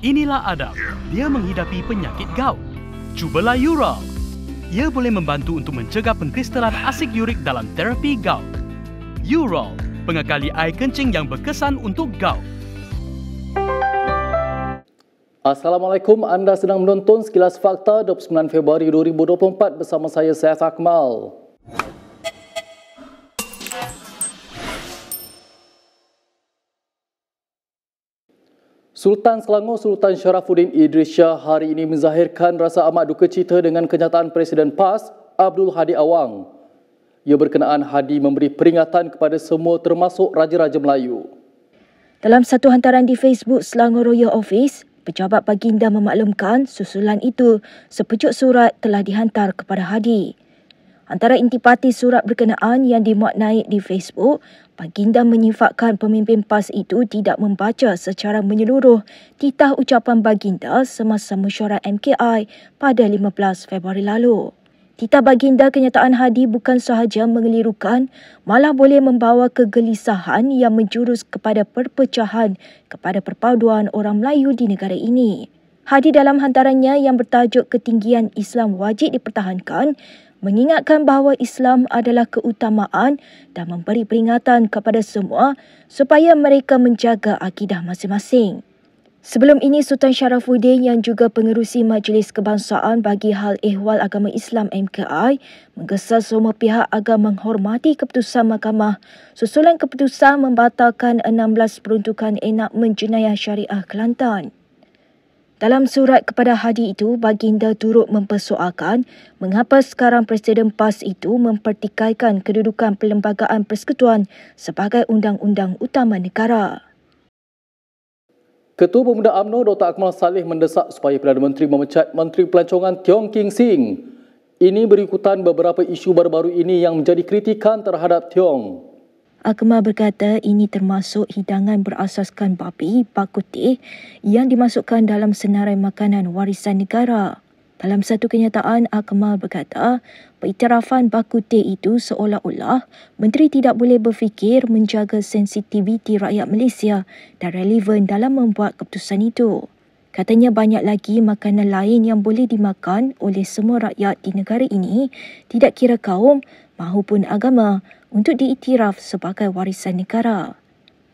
Inilah Adam. Dia menghidapi penyakit gout. Cubalah Ural. Ia boleh membantu untuk mencegah pengkristalan asid urik dalam terapi gout. Ural, pengekali air kencing yang berkesan untuk gout. Assalamualaikum, anda sedang menonton Sekilas Fakta 29 Februari 2024 bersama saya, Syed Akmal. Sultan Selangor Sultan Sharafuddin Idris Shah hari ini menzahirkan rasa amat duka cita dengan kenyataan Presiden PAS Abdul Hadi Awang. Ia berkenaan Hadi memberi peringatan kepada semua termasuk Raja-Raja Melayu. Dalam satu hantaran di Facebook Selangor Royal Office, pejabat baginda memaklumkan susulan itu sepucuk surat telah dihantar kepada Hadi. Antara intipati surat berkenaan yang dimuat naik di Facebook, baginda menyifatkan pemimpin PAS itu tidak membaca secara menyeluruh titah ucapan baginda semasa mesyuarat MKI pada 15 Februari lalu. Titah baginda kenyataan Hadi bukan sahaja mengelirukan, malah boleh membawa kegelisahan yang menjurus kepada perpecahan kepada perpaduan orang Melayu di negara ini. Hadi dalam hantarannya yang bertajuk Ketinggian Islam Wajib Dipertahankan, mengingatkan bahawa Islam adalah keutamaan dan memberi peringatan kepada semua supaya mereka menjaga akidah masing-masing. Sebelum ini, Sultan Sharafuddin yang juga pengerusi Majlis Kebangsaan bagi Hal Ehwal Agama Islam MKI menggesa semua pihak agar menghormati keputusan mahkamah susulan keputusan membatalkan 16 peruntukan enakmen jenayah syariah Kelantan. Dalam surat kepada Hadi itu, baginda turut mempersoalkan mengapa sekarang Presiden PAS itu mempertikaikan kedudukan Perlembagaan Persekutuan sebagai undang-undang utama negara. Ketua Pemuda UMNO Dr. Akmal Saleh mendesak supaya Perdana Menteri memecat Menteri Pelancongan Tiong King Sing. Ini berikutan beberapa isu baru-baru ini yang menjadi kritikan terhadap Tiong. Akmal berkata ini termasuk hidangan berasaskan babi, bak kutih yang dimasukkan dalam senarai makanan warisan negara. Dalam satu kenyataan, Akmal berkata periktirafan bak kutih itu seolah-olah menteri tidak boleh berfikir menjaga sensitiviti rakyat Malaysia dan relevan dalam membuat keputusan itu. Katanya banyak lagi makanan lain yang boleh dimakan oleh semua rakyat di negara ini, tidak kira kaum mahupun agama, untuk diiktiraf sebagai warisan negara.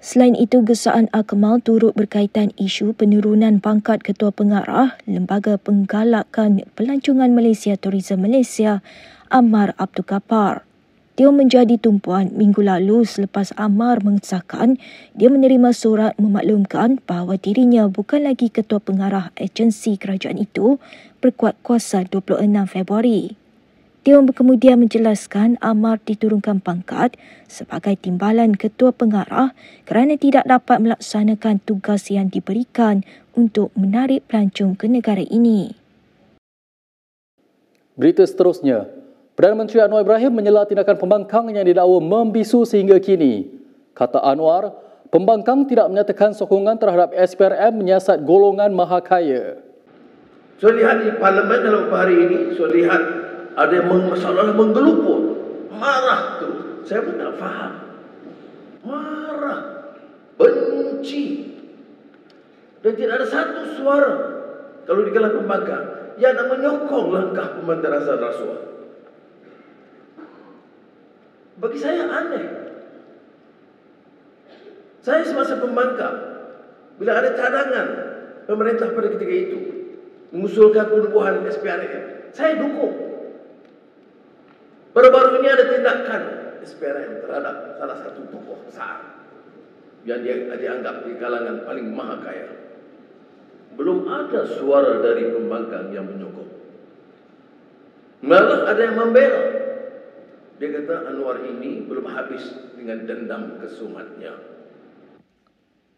Selain itu, gesaan Akmal turut berkaitan isu penurunan pangkat Ketua Pengarah Lembaga Penggalakan Pelancongan Malaysia Tourism Malaysia, Ammar Abdul Ghaffar. Dia menjadi tumpuan minggu lalu selepas Ammar mengesahkan dia menerima surat memaklumkan bahawa dirinya bukan lagi Ketua Pengarah agensi kerajaan itu berkuat kuasa 26 Februari. Dia kemudian menjelaskan Ammar diturunkan pangkat sebagai timbalan Ketua Pengarah kerana tidak dapat melaksanakan tugas yang diberikan untuk menarik pelancong ke negara ini. Berita seterusnya, Perdana Menteri Anwar Ibrahim menyela tindakan pembangkang yang didakwa membisu sehingga kini. Kata Anwar, pembangkang tidak menyatakan sokongan terhadap SPRM menyiasat golongan maha kaya. So lihat di parlimen dalam hari ini, so lihat ada yang masalah menggelupur, marah terus. Saya pun tak faham. Marah, benci. Dan tidak ada satu suara kalau di kalangan pembangkang yang nak menyokong langkah pemberantasan rasuah. Bagi saya aneh. Saya semasa pembangkang, bila ada cadangan pemerintah pada ketika itu mengusulkan penubuhan SPRM, saya dukung. Baru-baru ini ada tindakan SPRM terhadap salah satu tokoh besar yang dia dianggap di kalangan paling maha kaya. Belum ada suara dari pembangkang yang menyokong. Malah ada yang membela. Dia kata Anwar ini belum habis dengan dendam kesumatnya.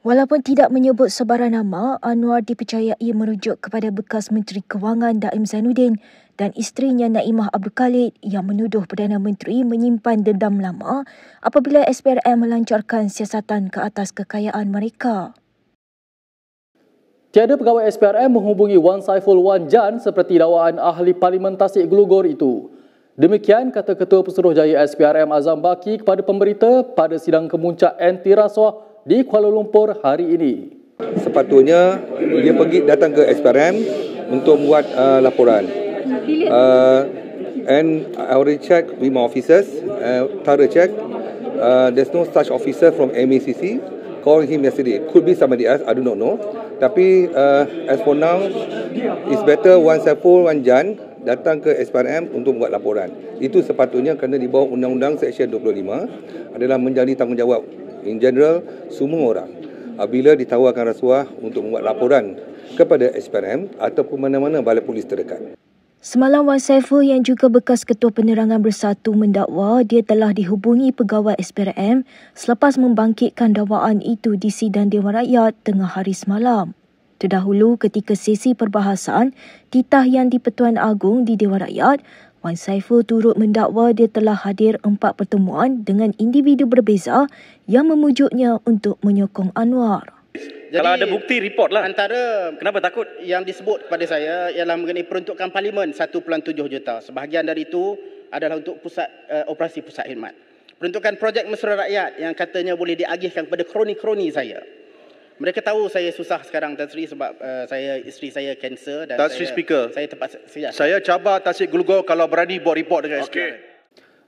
Walaupun tidak menyebut sebarang nama, Anwar dipercayai merujuk kepada bekas Menteri Kewangan Daim Zainuddin dan isterinya Naimah Abdul Khalid yang menuduh Perdana Menteri menyimpan dendam lama apabila SPRM melancarkan siasatan ke atas kekayaan mereka. Tiada pegawai SPRM menghubungi Wan Saiful Wan Jan seperti dakwaan ahli Parlimen Tasik Glogor itu. Demikian kata Ketua Pesuruhjaya SPRM Azam Baki kepada pemberita pada sidang kemuncak anti rasuah di Kuala Lumpur hari ini. Sepatutnya dia datang ke SPRM untuk buat laporan. And I already checked with my officers, thorough check. There's no such officer from MACC. Called him yesterday. Could be somebody else, I do not know. Tapi as for now, it's better Wan Saiful, Wan Jan datang ke SPRM untuk buat laporan. Itu sepatutnya kerana di bawah Undang-Undang Seksyen 25 adalah menjadi tanggungjawab in general semua orang apabila ditawarkan rasuah untuk membuat laporan kepada SPRM ataupun mana-mana balai polis terdekat. Semalam Wan Saiful yang juga bekas Ketua Penerangan Bersatu mendakwa dia telah dihubungi pegawai SPRM selepas membangkitkan dakwaan itu di sidang Dewan Rakyat tengah hari semalam. Terdahulu ketika sesi perbahasan titah yang di-Pertuan Agong di Dewan Rakyat, Wan Saiful turut mendakwa dia telah hadir 4 pertemuan dengan individu berbeza yang memujuknya untuk menyokong Anwar. Jadi, kalau ada bukti, report lah. Antara kenapa takut? Yang disebut kepada saya ialah mengenai peruntukan parlimen 1.7 juta. Sebahagian dari itu adalah untuk operasi pusat khidmat. Peruntukan projek mesra rakyat yang katanya boleh diagihkan kepada kroni-kroni saya. Mereka tahu saya susah sekarang Tan Sri sebab isteri saya kanser dan Tan Sri Speaker, saya terpaksa saya cabar Tan Sri Glugor kalau berani buat report dengan SPRM.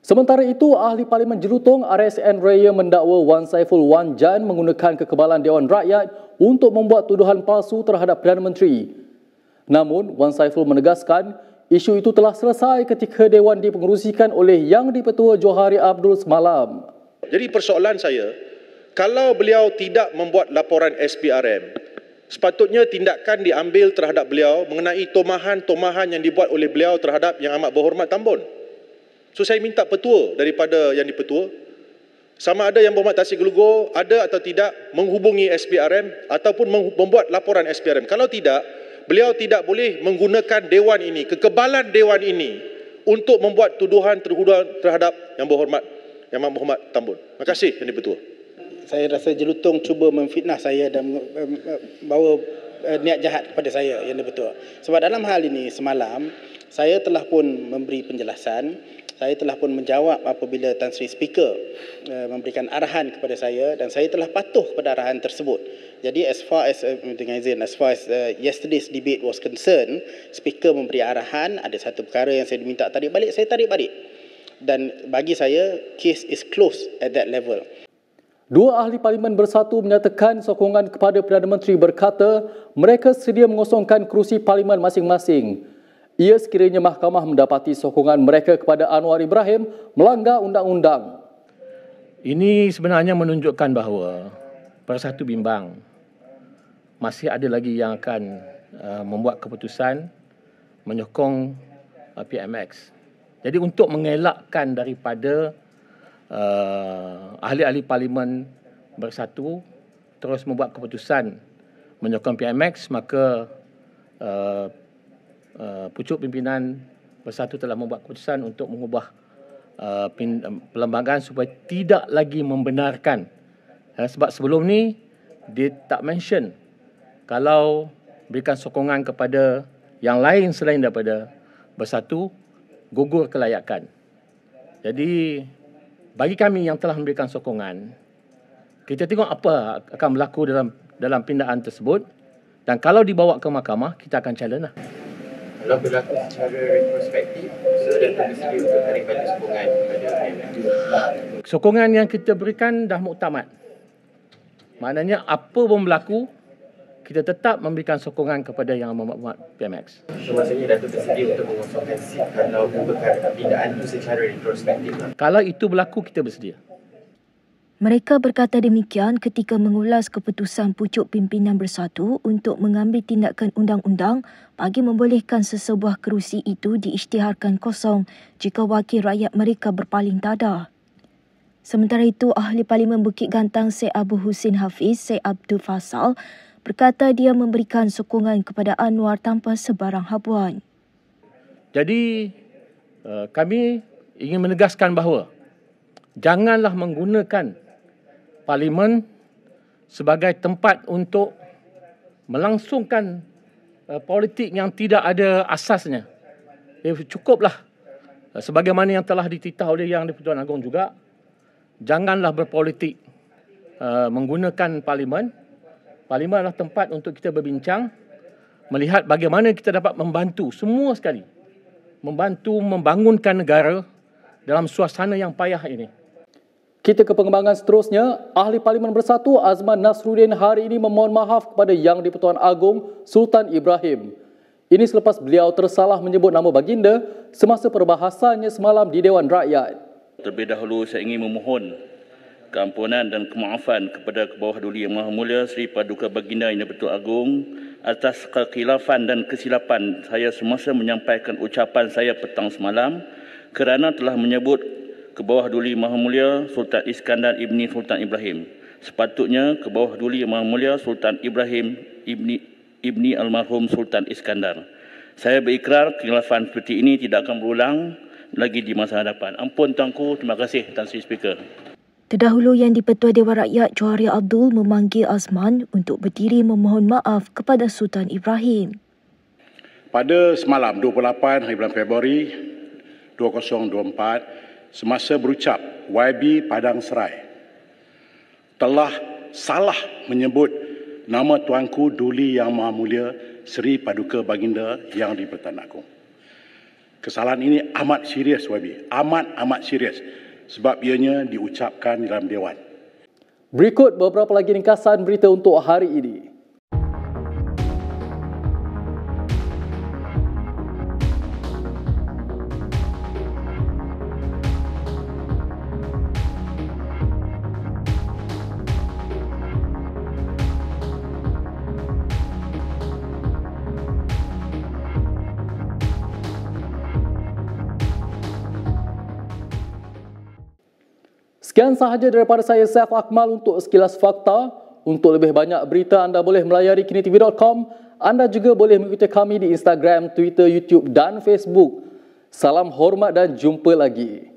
Sementara itu, Ahli Parlimen Jelutong RSN Raya mendakwa Wan Saiful Wan Jan menggunakan kekebalan Dewan Rakyat untuk membuat tuduhan palsu terhadap Perdana Menteri. Namun, Wan Saiful menegaskan isu itu telah selesai ketika Dewan dipengerusikan oleh Yang di-Pertua Johari Abdul semalam. Jadi persoalan saya, kalau beliau tidak membuat laporan SPRM, sepatutnya tindakan diambil terhadap beliau mengenai tomahan-tomahan yang dibuat oleh beliau terhadap Yang Amat Berhormat Tambun. So saya minta petua daripada Yang di-Pertua, sama ada Yang Berhormat Tan Sri Glugor ada atau tidak menghubungi SPRM ataupun membuat laporan SPRM. Kalau tidak, beliau tidak boleh menggunakan Dewan ini, kekebalan Dewan ini untuk membuat tuduhan terhadap Yang Amat Berhormat Tambun. Terima kasih Yang di-Pertua. Saya rasa Jelutong cuba memfitnah saya dan bawa niat jahat kepada saya Yang di-Pertua. Sebab dalam hal ini semalam saya telah pun memberi penjelasan. Saya telah pun menjawab apabila Tan Sri Speaker memberikan arahan kepada saya dan saya telah patuh kepada arahan tersebut. Jadi as far as yesterday's debate was concerned, Speaker memberi arahan, ada satu perkara yang saya diminta tarik balik, saya tarik balik. Dan bagi saya, case is closed at that level. Dua Ahli Parlimen Bersatu menyatakan sokongan kepada Perdana Menteri berkata mereka sedia mengosongkan kerusi Parlimen masing-masing. Ia sekiranya mahkamah mendapati sokongan mereka kepada Anwar Ibrahim melanggar undang-undang. Ini sebenarnya menunjukkan bahawa Bersatu bimbang. Masih ada lagi yang akan membuat keputusan menyokong PMX. Jadi untuk mengelakkan daripada ahli-ahli Parlimen Bersatu terus membuat keputusan menyokong PMX, maka pucuk pimpinan Bersatu telah membuat keputusan untuk mengubah perlembagaan supaya tidak lagi membenarkan. Sebab sebelum ni dia tak mention kalau berikan sokongan kepada yang lain selain daripada Bersatu gugur kelayakan. Jadi bagi kami yang telah memberikan sokongan, kita tengok apa akan berlaku dalam pindaan tersebut, dan kalau dibawa ke mahkamah kita akan challenge lah. Kalau berlaku secara retrospektif, sudah bersedia untuk tarik balik sokongan kepada PMX. Sokongan yang kita berikan dah muktamad. Maknanya apa pun berlaku, kita tetap memberikan sokongan kepada Yang Amat PMX. So maksudnya Datuk bersedia untuk mengosongkan seat kalau perkara pindaan itu secara retrospektif. Kalau itu berlaku, kita bersedia. Mereka berkata demikian ketika mengulas keputusan pucuk pimpinan Bersatu untuk mengambil tindakan undang-undang bagi membolehkan sesebuah kerusi itu diisytiharkan kosong jika wakil rakyat mereka berpaling dadah. Sementara itu, Ahli Parlimen Bukit Gantang Syed Abu Husin Hafiz, Syed Abdul Fasal, berkata dia memberikan sokongan kepada Anwar tanpa sebarang habuan. Jadi, kami ingin menegaskan bahawa janganlah menggunakan Parlimen sebagai tempat untuk melangsungkan politik yang tidak ada asasnya. Cukuplah, sebagaimana yang telah dititah oleh Yang di-Pertuan Agong juga, janganlah berpolitik menggunakan Parlimen Parlimen adalah tempat untuk kita berbincang, melihat bagaimana kita dapat membantu semua sekali, membantu membangunkan negara dalam suasana yang payah ini. Kita ke pengembangan seterusnya. Ahli Parlimen Bersatu Azman Nasruddin hari ini memohon maaf kepada Yang di-Pertuan Agong Sultan Ibrahim. Ini selepas beliau tersalah menyebut nama baginda semasa perbahasannya semalam di Dewan Rakyat. Terlebih dahulu saya ingin memohon keampunan dan kemaafan kepada Kebawah Duli Yang Maha Mulia Seri Paduka Baginda Yang di-Pertuan Agong atas kekhilafan dan kesilapan saya semasa menyampaikan ucapan saya petang semalam kerana telah menyebut Kebawah Duli Maha Mulia Sultan Iskandar Ibni Sultan Ibrahim. Sepatutnya Kebawah Duli Maha Mulia Sultan Ibrahim Ibni Almarhum Sultan Iskandar. Saya berikrar kekhilafan seperti ini tidak akan berulang lagi di masa hadapan. Ampun Tuanku, terima kasih Tan Sri Speaker. Terdahulu Yang di-Pertua Dewan Rakyat Johari Abdul memanggil Azman untuk berdiri memohon maaf kepada Sultan Ibrahim. Pada semalam 28 hari bulan Februari 2024, semasa berucap YB Padang Serai telah salah menyebut nama Tuanku Duli Yang Maha Mulia Seri Paduka Baginda Yang di-Pertuan Agong. Kesalahan ini amat serius YB, amat serius. Sebab ianya diucapkan dalam Dewan. Berikut beberapa lagi ringkasan berita untuk hari ini. Sekian sahaja daripada saya, Saif Akmal, untuk sekilas fakta. Untuk lebih banyak berita, anda boleh melayari kinitv.com. Anda juga boleh mengikuti kami di Instagram, Twitter, YouTube dan Facebook. Salam hormat dan jumpa lagi.